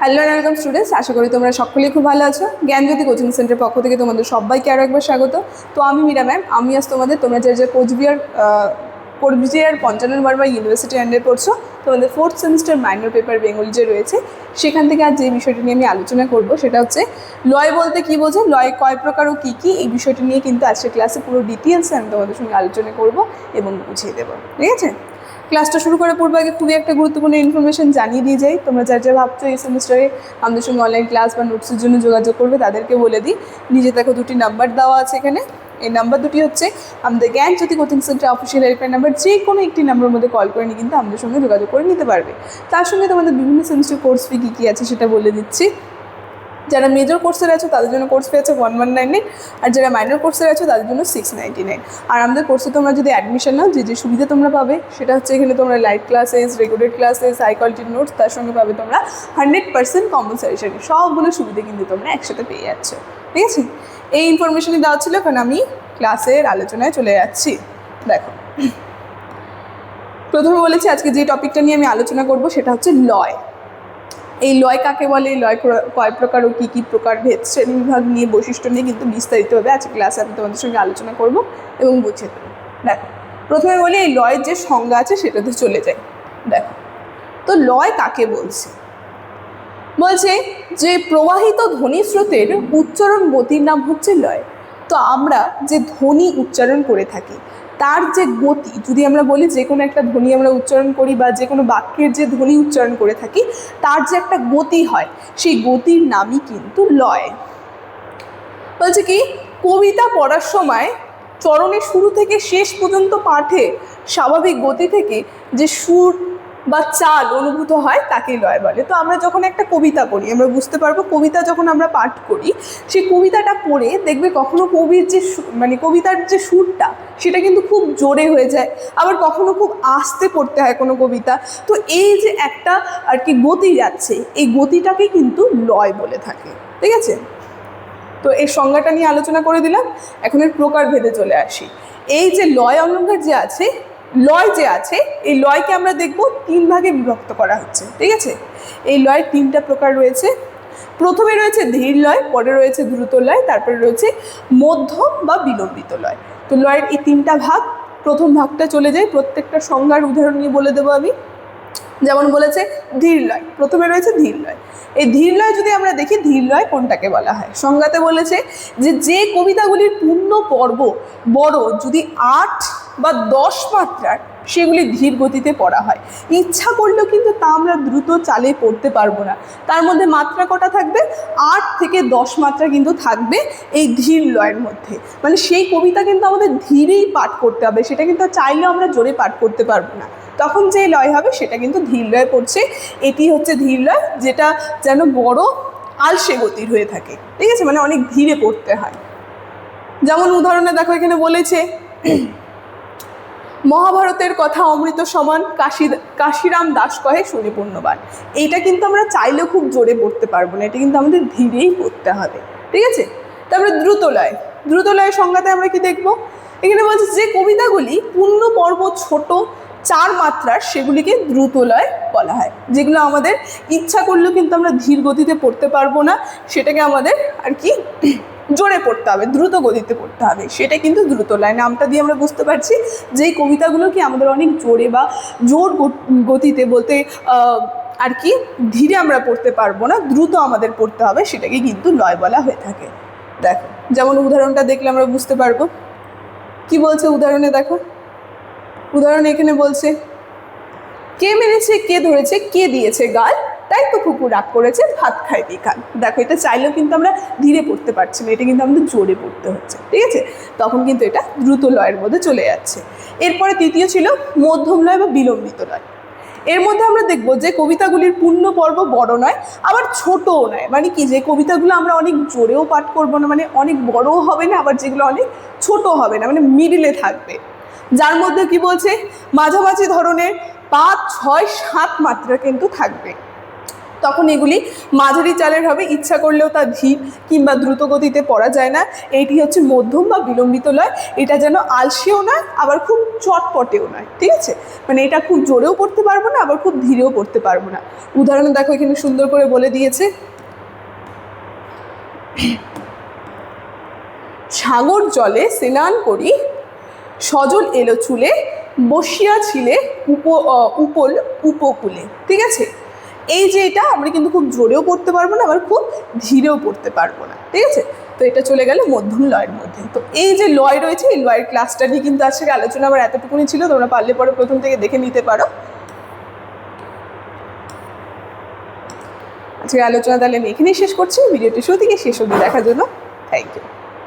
Hello and welcome students, আশা করি তোমরা সকলেই খুব ভালো আছো। জ্ঞানজ্যোতি কোচিং সেন্টারের পক্ষ থেকে তোমাদের সবাইকে আরও একবার স্বাগত। তো আমি মীরা ম্যাম, আমি আজ তোমরা যে কোচবিহার পঞ্চানন বর্মা ইউনিভার্সিটি আন্ডারে পড়ছো, তোমাদের 4th semester minor paper Bengali যে রয়েছে সেখান থেকে আজ যে বিষয়টি নিয়ে আমি আলোচনা করব সেটা হচ্ছে লয় বলতে কী বোঝো, লয় কয় প্রকার ও কী কী, এই বিষয়টি নিয়ে কিন্তু আজকের ক্লাসে পুরো ডিটেলসে আমি তোমাদের সঙ্গে আলোচনা করব এবং বুঝিয়ে দেবো। ঠিক আছে, ক্লাসটা শুরু করার পূর্বে আগে খুবই একটা গুরুত্বপূর্ণ ইনফরমেশন জানিয়ে দিয়ে যাই। তোমরা যা ভাবছো এই সেমিস্টারে আমাদের সঙ্গে অনলাইন ক্লাস বা নোটসের জন্য যোগাযোগ করবে তাদেরকে বলে দিই, নিজে দেখো দুটি নাম্বার দেওয়া আছে এখানে। এই নাম্বার দুটি হচ্ছে আমাদের Gyanjyoti coaching centre official helpline number, যে কোনো একটি নাম্বারের মধ্যে কল করে নিয়ে কিন্তু আমাদের সঙ্গে যোগাযোগ করে নিতে পারবে। তার সঙ্গে তোমাদের বিভিন্ন সেমিস্টার কোর্স ফি কী কী আছে সেটা বলে দিচ্ছি। যারা মেজর কোর্সের আছো তাদের জন্য কোর্স ফি আছে 1199, আর যারা মাইনর কোর্সের আছো তাদের জন্য 699। আর আমাদের কোর্সে তোমরা যদি অ্যাডমিশন নাও, যে সুবিধা তোমরা পাবে সেটা হচ্ছে এখানে তোমরা live classes, recorded classes, high কোয়ালিটির নোটস, তার সঙ্গে পাবে তোমরা 100% কমন সাজেশন। সবগুলো সুবিধা কিন্তু তোমরা একসাথে পেয়ে যাচ্ছ। ঠিক আছে, এই ইনফরমেশনই দেওয়া ছিল, কারণ আমি ক্লাসের আলোচনায় চলে যাচ্ছি। দেখো, প্রথমে বলেছি আজকে যে টপিকটা নিয়ে আমি আলোচনা করব সেটা হচ্ছে লয়। এই লয় কাকে বলে, লয় কয় প্রকার ও কী কী প্রকার, ভেদ শ্রেণী বিভাগ নিয়ে, বৈশিষ্ট্য নিয়ে কিন্তু বিস্তারিতভাবে আজকে ক্লাসে আমি তোমাদের সঙ্গে আলোচনা করব এবং বুঝিয়ে দেবো। দেখো, প্রথমে বলি এই লয়ের যে সংজ্ঞা আছে সেটাতে চলে যাই। দেখো, তো লয় কাকে বলছে, বলছে যে প্রবাহিত ধ্বনি স্রোতের উচ্চারণ গতির নাম হচ্ছে লয়। তো আমরা যে ধ্বনি উচ্চারণ করে থাকি তার যে গতি, যদি আমরা বলি যে কোনো একটা ধ্বনি আমরা উচ্চারণ করি বা যে কোনো বাক্যের যে ধ্বনি উচ্চারণ করে থাকি তার যে একটা গতি হয়, সেই গতির নামই কিন্তু লয়। বলছে কি, কবিতা পড়ার সময় চরণের শুরু থেকে শেষ পর্যন্ত পাঠে স্বাভাবিক গতি থেকে যে সুর বা চাল অনুভূত হয় তাকে লয় বলে। তো আমরা যখন একটা কবিতা পড়ি আমরা বুঝতে পারবো, কবিতা যখন আমরা পাঠ করি সেই কবিতাটা পড়ে দেখবে কখনো কবির যে কবিতার যে সুরটা সেটা কিন্তু খুব জোরে হয়ে যায়, আবার কখনো খুব আস্তে পড়তে হয় কোনো কবিতা। তো এই যে একটা আর কি গতি যাচ্ছে, এই গতিটাকে কিন্তু লয় বলে থাকে। ঠিক আছে, তো এই সংজ্ঞাটা নিয়ে আলোচনা করে দিলাম। এখন এর প্রকার ভেদে চলে আসি। এই যে লয় অলঙ্কার যে আছে, লয় যে আছে, এই লয়কে আমরা দেখব 3 ভাগে বিভক্ত করা হচ্ছে। ঠিক আছে, এই লয়ের 3টা প্রকার রয়েছে। প্রথমে রয়েছে ধীর লয়, পরে রয়েছে দ্রুত লয়, তারপরে রয়েছে মধ্যম বা বিলম্বিত লয়। তো লয়ের এই 3টা ভাগ, প্রথম ভাগটা চলে যায়, প্রত্যেকটা সংজ্ঞার উদাহরণ নিয়ে বলে দেবো আমি। যেমন বলেছে ধীর লয়, প্রথমে রয়েছে ধীর লয়। এই ধীর লয় যদি আমরা দেখি, ধীর লয় কোনটাকে বলা হয়, সংজ্ঞাতে বলেছে যে কবিতাগুলির পূর্ণ পর্ব বড় যদি 8 বা 10 মাত্রার, সেগুলি ধীর গতিতে পড়া হয়। ইচ্ছা করলেও কিন্তু তা আমরা দ্রুত চালে পড়তে পারবো না। তার মধ্যে মাত্রা কটা থাকবে, 8 থেকে 10 মাত্রা কিন্তু থাকবে এই ধীর লয়ের মধ্যে। মানে সেই কবিতা কিন্তু আমাদের ধীরেই পাঠ করতে হবে, সেটা কিন্তু চাইলেও আমরা জোরে পাঠ করতে পারবো না। তখন যে লয় হবে সেটা কিন্তু ধীর লয় পড়ছে। এটি হচ্ছে ধীর লয়, যেটা যেন বড় আলসে গতির হয়ে থাকে। ঠিক আছে, মানে অনেক ধীরে পড়তে হয়। যেমন উদাহরণে দেখো, এখানে বলেছে মহাভারতের কথা অমৃত সমান, কাশিরাম দাস কহে শুনি পুণ্যবান। এইটা কিন্তু আমরা চাইলেও খুব জোরে পড়তে পারবো না, এটা কিন্তু আমাদের ধীরেই পড়তে হবে। ঠিক আছে, তারপরে দ্রুত লয়। দ্রুত লয়ের সংজ্ঞাতে আমরা কি দেখবো, এখানে বলছে যে কবিতাগুলি পূর্ণ পর্ব ছোট 4 মাত্রার, সেগুলিকে দ্রুত লয় বলা হয়। যেগুলো আমাদের ইচ্ছা করলেও কিন্তু আমরা ধীর গতিতে পড়তে পারবো না, সেটাকে আমাদের আর কি জোরে পড়তে হবে, দ্রুত গতিতে পড়তে হবে, সেটা কিন্তু দ্রুত লয়। নামটা দিয়ে আমরা বুঝতে পারছি যে এই কবিতাগুলো কি আমাদের অনেক জোরে বা জোর গতিতে বলতে আর কি ধীরে আমরা পড়তে পারবো না, দ্রুত আমাদের পড়তে হবে, সেটাকে কিন্তু লয় বলা হয়ে থাকে। দেখো, যেমন উদাহরণটা দেখলে আমরা বুঝতে পারবো কি বলছে। উদাহরণে দেখো, উদাহরণ এখানে বলছে কে মেরেছে, কে ধরেছে, কে দিয়েছে গাল, তাই তো কুকুর রাগ করেছে, ভাত খায় বিকাল। দেখো, এটা চাইলেও কিন্তু আমরা ধীরে পড়তে পারছি না, এটা কিন্তু আমাদের জোরে পড়তে হচ্ছে। ঠিক আছে, তখন কিন্তু এটা দ্রুত লয়ের মধ্যে চলে যাচ্ছে। এরপরে তৃতীয় ছিল মধ্যম লয় বা বিলম্বিত লয়। এর মধ্যে আমরা দেখব যে কবিতাগুলির পূর্ণ পর্ব বড় নয়, আবার ছোটও নয়। মানে কি, যে কবিতাগুলো আমরা অনেক জোরেও পাঠ করবো না, মানে অনেক বড়ও হবে না, আবার যেগুলো অনেক ছোট হবে না, মানে মিডিলে থাকবে। যার মধ্যে কি বলছে, মাঝামাঝি ধরনের 5, 6, 7 মাত্রা কিন্তু থাকবে। তখন এগুলি মাঝারি চালের হবে, ইচ্ছা করলেও তা ধীর কিংবা দ্রুত গতিতে পড়া যায় না। এইটি হচ্ছে মধ্যম বা বিলম্বিত লয়। এটা যেন আলসেও নয় আবার খুব চটপটেও নয়, ঠিক আছে? মানে এটা খুব জোরেও পড়তে পারবো না আবার খুব ধীরেও পড়তে পারবো না। উদাহরণ দেখো এখানে সুন্দর করে বলে দিয়েছে, সাগর জলে স্নান করি, সজল এলো চুলে, বসিয়া ছিলে উপল উপকূলে, ঠিক আছে? এই যে এটা আমরা কিন্তু খুব জোরেও পড়তে পারবো না আবার খুব ধীরেও পড়তে পারবো না, ঠিক আছে? তো এটা চলে গেল মধ্যম লয়ের মধ্যে। তো এই যে লয় রয়েছে এই লয়ের ক্লাসটা নিয়ে কিন্তু আজকে আলোচনা আমার এতটুকুনি ছিল, তোমরা পারলে পরে প্রথম থেকে দেখে নিতে পারো। আজকে আলোচনা তাহলে আমি এখানেই শেষ করছি। ভিডিওটি শুরু থেকে শেষ অবধি দেখার জন্য থ্যাংক ইউ।